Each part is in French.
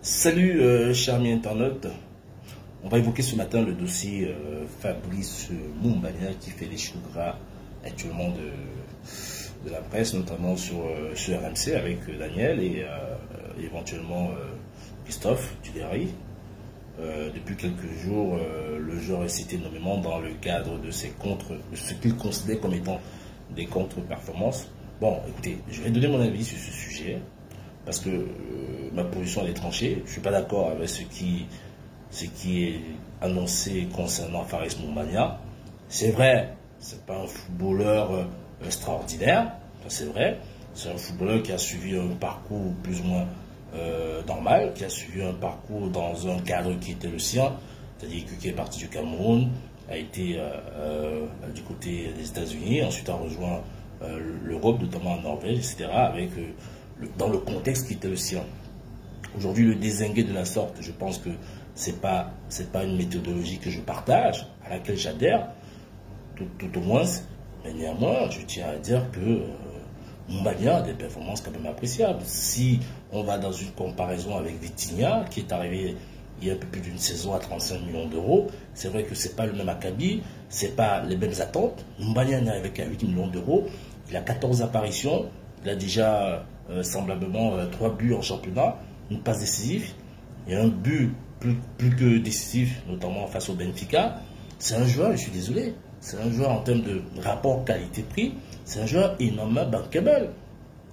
Salut chers amis internautes, on va évoquer ce matin le dossier Fabrice Moumbagna qui fait les choux gras actuellement de la presse, notamment sur RMC avec Daniel et éventuellement Christophe Dugarry. Depuis quelques jours, le joueur est cité nommément dans le cadre de ses ce qu'il considère comme étant des contre-performances. Bon, écoutez, je vais donner mon avis sur ce sujet. Parce que ma position est tranchée. Je ne suis pas d'accord avec ce qui est annoncé concernant Fabrice Moumbagna. C'est vrai, ce n'est pas un footballeur extraordinaire, c'est vrai. C'est un footballeur qui a suivi un parcours plus ou moins normal, qui a suivi un parcours dans un cadre qui était le sien, c'est-à-dire qui est parti du Cameroun, a été du côté des États-Unis, ensuite a rejoint l'Europe, notamment en Norvège, etc., avec dans le contexte qui était le sien. Aujourd'hui, le dézinguer de la sorte, je pense que c'est pas une méthodologie que je partage, à laquelle j'adhère, tout au moins. Mais néanmoins, je tiens à dire que Moumbagna a des performances quand même appréciables. Si on va dans une comparaison avec Vitinha, qui est arrivé il y a un peu plus d'une saison à 35 millions d'euros, c'est vrai que c'est pas le même acabit, c'est pas les mêmes attentes. Moumbagna n'est arrivé qu'à 8 millions d'euros, il a 14 apparitions, il a déjà semblablement 3 buts en championnat, une passe décisive et un but plus que décisif, notamment face au Benfica. C'est un joueur, je suis désolé, c'est un joueur en termes de rapport qualité-prix, c'est un joueur énormément bankable.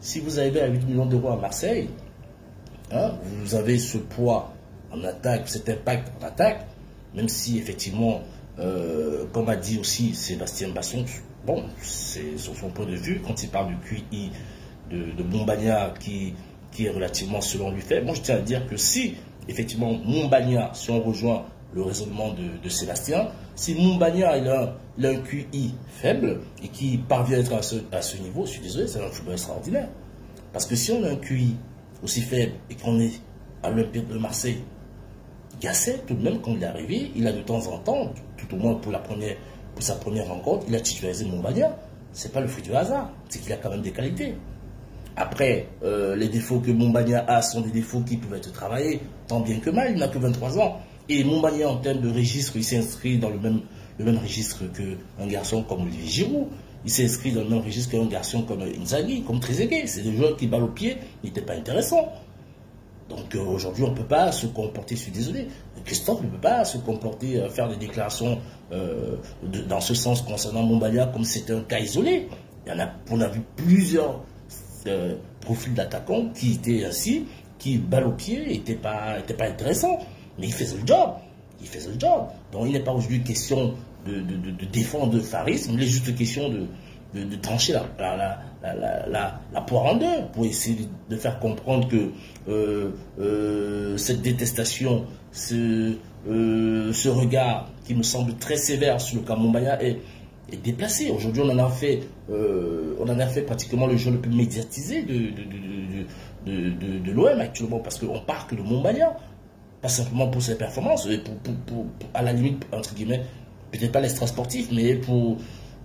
Si vous arrivez à 8 millions d'euros à Marseille, hein, vous avez ce poids en attaque, cet impact en attaque, même si effectivement, comme a dit aussi Sébastien Basson, bon, c'est sur son point de vue, quand il parle du QI de Moumbagna qui est relativement selon lui fait. Moi, je tiens à dire que si, effectivement, Moumbagna, si on rejoint le raisonnement de Sébastien, si Moumbagna il a un QI faible et qui parvient à être à ce niveau, je suis désolé, c'est un football extraordinaire. Parce que si on a un QI aussi faible et qu'on est à l'Olympique de Marseille, Gasset, tout de même, quand il est arrivé, il a de temps en temps, tout au moins pour sa première rencontre, il a titularisé Moumbagna. C'est pas le fruit du hasard, c'est qu'il a quand même des qualités. Après, les défauts que Moumbagna a sont des défauts qui peuvent être travaillés, tant bien que mal, il n'a que 23 ans. Et Moumbagna, en termes de registre, il s'inscrit dans le même registre qu'un garçon comme Olivier Giroud. Il s'inscrit dans le même registre qu'un garçon comme Inzaghi, comme Trezeguet. C'est des joueurs qui balle au pied, n'étaient pas intéressants. Donc aujourd'hui, on ne peut pas se comporter, je suis désolé, Christophe ne peut pas se comporter, faire des déclarations dans ce sens concernant Moumbagna comme c'était un cas isolé. On a vu plusieurs profils d'attaquants qui étaient ainsi, qui balle au pied, n'étaient pas intéressants, mais ils faisaient le job. Ils faisaient le job. Donc il n'est pas aujourd'hui question de défendre Fabrice, mais il est juste question de trancher la poire en deux pour essayer de faire comprendre que cette détestation, ce regard qui me semble très sévère sur le cas Moumbagna est déplacé. Aujourd'hui, on en a fait pratiquement le jeu le plus médiatisé de l'OM actuellement, parce qu'on parle que de Moumbagna, pas simplement pour ses performances, à la limite, entre guillemets, peut-être pas l'extra sportif, mais pour,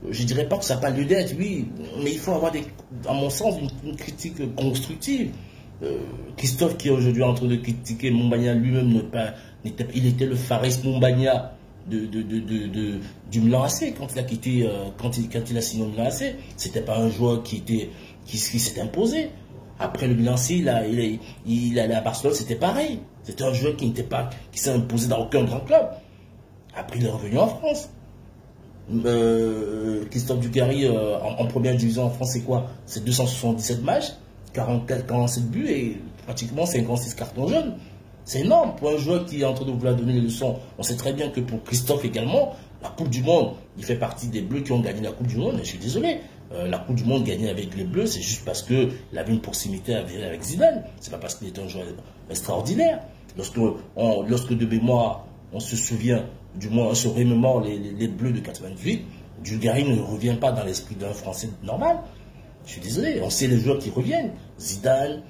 je dirais pas que ça n'a pas lieu d'être, oui, mais il faut avoir, à mon sens, une critique constructive. Christophe qui est aujourd'hui en train de critiquer Moumbagna lui-même, il était le Fabrice Moumbagna du Milan AC quand il a quitté, quand il a signé au Milan AC. C'était pas un joueur qui s'est imposé. Après le Milan AC, il allait à Barcelone, c'était pareil. C'était un joueur qui s'est imposé dans aucun grand club. Après, il est revenu en France. Christophe Dugarry en première division en France, c'est quoi? C'est 277 matchs, 47 buts et pratiquement 56 cartons jaunes. C'est énorme pour un joueur qui est en train de vouloir donner les leçons. On sait très bien que pour Christophe également, la Coupe du Monde, il fait partie des Bleus qui ont gagné la Coupe du Monde. Et je suis désolé, la Coupe du Monde gagnée avec les Bleus, c'est juste parce qu'il avait une proximité avec Zidane. C'est pas parce qu'il était un joueur extraordinaire. Lorsque de mémoire, on se souvient, du moins on se remémore les Bleus de 98, Dugarry ne revient pas dans l'esprit d'un Français normal. Je suis désolé, on sait les joueurs qui reviennent. Zidane,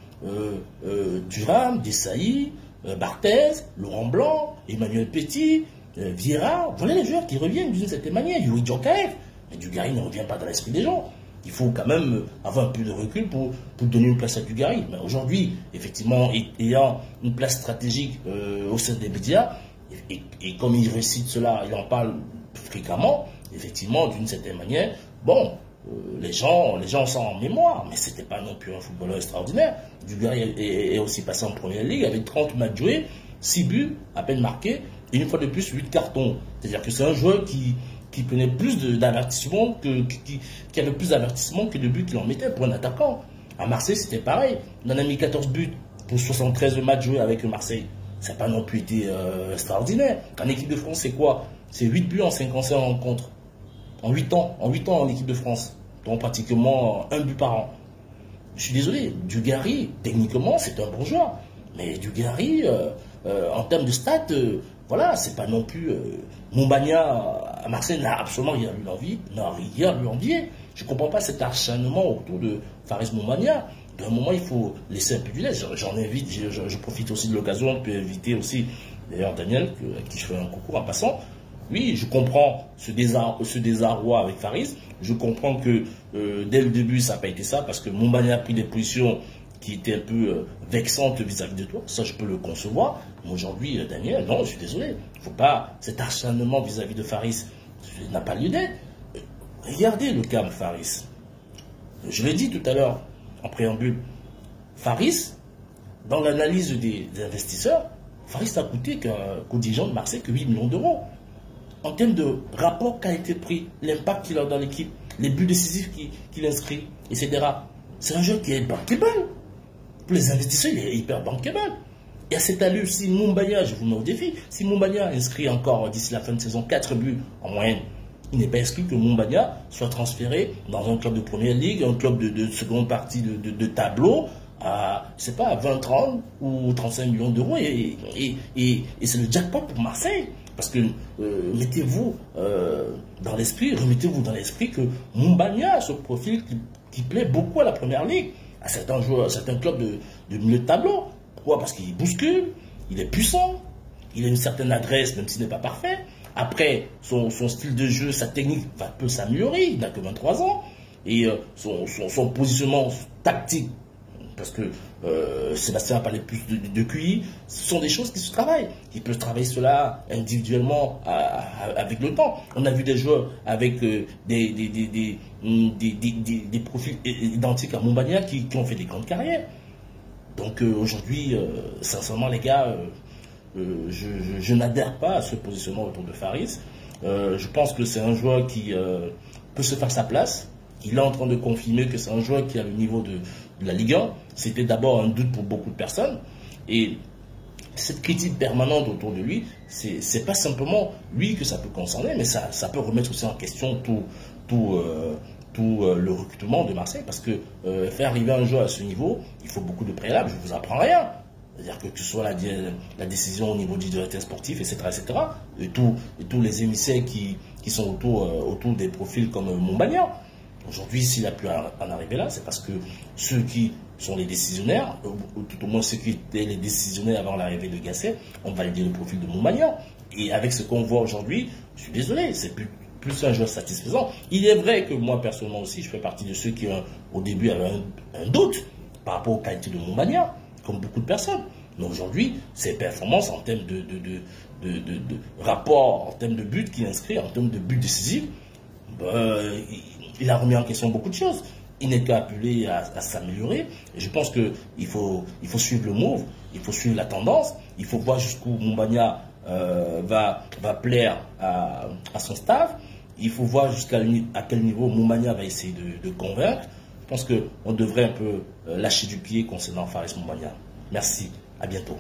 Thuram, Desailly, Barthez, Laurent Blanc, Emmanuel Petit, Vieira, voilà les joueurs qui reviennent d'une certaine manière. Yuri Djorkaeff, mais Dugarry ne revient pas dans l'esprit des gens. il faut quand même avoir un peu de recul pour donner une place à Dugarry. Mais aujourd'hui, effectivement, ayant une place stratégique au sein des médias, et comme il récite cela, il en parle fréquemment, effectivement, d'une certaine manière, bon, les gens sont en mémoire, mais c'était pas non plus un footballeur extraordinaire. Dugarry est aussi passé en première ligue avec 30 matchs joués, 6 buts, à peine marqués, et une fois de plus, 8 cartons. C'est-à-dire que c'est un joueur qui prenait plus d'avertissements, qui avait plus d'avertissements que de buts qu'il en mettait pour un attaquant. À Marseille, c'était pareil. On en a mis 14 buts pour 73 matchs joués avec Marseille. Ça n'a pas non plus été extraordinaire. En équipe de France, c'est quoi? C'est 8 buts en 55 rencontres. En 8 ans en équipe de France. Donc pratiquement un but par an. Je suis désolé, Dugarry, techniquement, c'est un bon joueur. Mais Dugarry, en termes de stats, voilà, c'est pas non plus... Mumbagna à Marseille n'a absolument rien lui envier. Je ne comprends pas cet acharnement autour de Faris Mumbagna. D'un moment, il faut laisser un peu du lait. J'en invite, je profite aussi de l'occasion pour inviter aussi, d'ailleurs, Daniel, à qui je fais un coucou en passant. Oui, je comprends ce désarroi avec Faris. Je comprends que dès le début, ça n'a pas été ça, parce que Mumbagna a pris des positions qui étaient un peu vexantes vis-à-vis de toi. Ça, je peux le concevoir. Mais aujourd'hui, Daniel, non, je suis désolé. Il ne faut pas cet acharnement vis-à-vis de Faris. Ça n'a pas lieu d'être. Regardez le cas de Faris. Je l'ai dit tout à l'heure, en préambule. Faris, dans l'analyse des investisseurs, Faris n'a coûté qu'aux dirigeants de Marseille que 8 millions d'euros. En termes de rapport qualité-prix, l'impact qu'il a dans l'équipe, les buts décisifs qu'il inscrit, etc. C'est un jeu qui est bankable. Pour les investisseurs, il est hyper bankable. Et à cette allure, si Mumbagna, je vous mets au défi, si Mumbagna inscrit encore d'ici la fin de saison 4 buts en moyenne, il n'est pas exclu que Mumbagna soit transféré dans un club de première ligue, un club de seconde partie de tableau, à, je sais pas, à 20, 30 ou 35 millions d'euros. Et c'est le jackpot pour Marseille. Parce que remettez-vous dans l'esprit que Mumbagna a ce profil qui plaît beaucoup à la première ligue, à certains joueurs, à certains clubs de milieu de tableau. Pourquoi? Parce qu'il bouscule, il est puissant, il a une certaine adresse, même s'il n'est pas parfait. Après, son style de jeu, sa technique peut s'améliorer, il n'a que 23 ans. Et son positionnement tactique, parce que Sébastien a parlé plus de QI, ce sont des choses qui se travaillent. Il peut travailler cela individuellement avec le temps. On a vu des joueurs avec des profils identiques à Mumbagna qui ont fait des grandes carrières. Donc aujourd'hui, sincèrement les gars, je n'adhère pas à ce positionnement autour de Faris. Je pense que c'est un joueur qui peut se faire sa place. Il est en train de confirmer que c'est un joueur qui a le niveau de la Ligue 1. C'était d'abord un doute pour beaucoup de personnes. Et cette critique permanente autour de lui, c'est pas simplement lui que ça peut concerner, mais ça peut remettre aussi en question tout le recrutement de Marseille. Parce que faire arriver un joueur à ce niveau, il faut beaucoup de préalables. Je ne vous apprends rien. C'est-à-dire que ce soit la décision au niveau du directeur sportif, etc., et tous les émissaires qui sont autour des profils comme Mumbagna. Aujourd'hui, s'il a pu en arriver là, c'est parce que ceux qui sont les décisionnaires, ou tout au moins ceux qui étaient les décisionnaires avant l'arrivée de Gasset, ont validé le profil de Mumbagna. Et avec ce qu'on voit aujourd'hui, je suis désolé, c'est plus un joueur satisfaisant. Il est vrai que moi, personnellement aussi, je fais partie de ceux qui, au début, avaient un doute par rapport aux qualités de Mumbagna, comme beaucoup de personnes. Mais aujourd'hui, ses performances en termes de rapport, en termes de buts qu'il inscrit, en termes de buts décisifs, il a remis en question beaucoup de choses. Il n'est qu'à appeler à s'améliorer. Et je pense qu'il faut suivre le move, il faut suivre la tendance, il faut voir jusqu'où Mumbagna va plaire à son staff. Il faut voir à quel niveau Mumbagna va essayer de convaincre. Je pense qu'on devrait un peu lâcher du pied concernant Faris Mumbagna. Merci, à bientôt.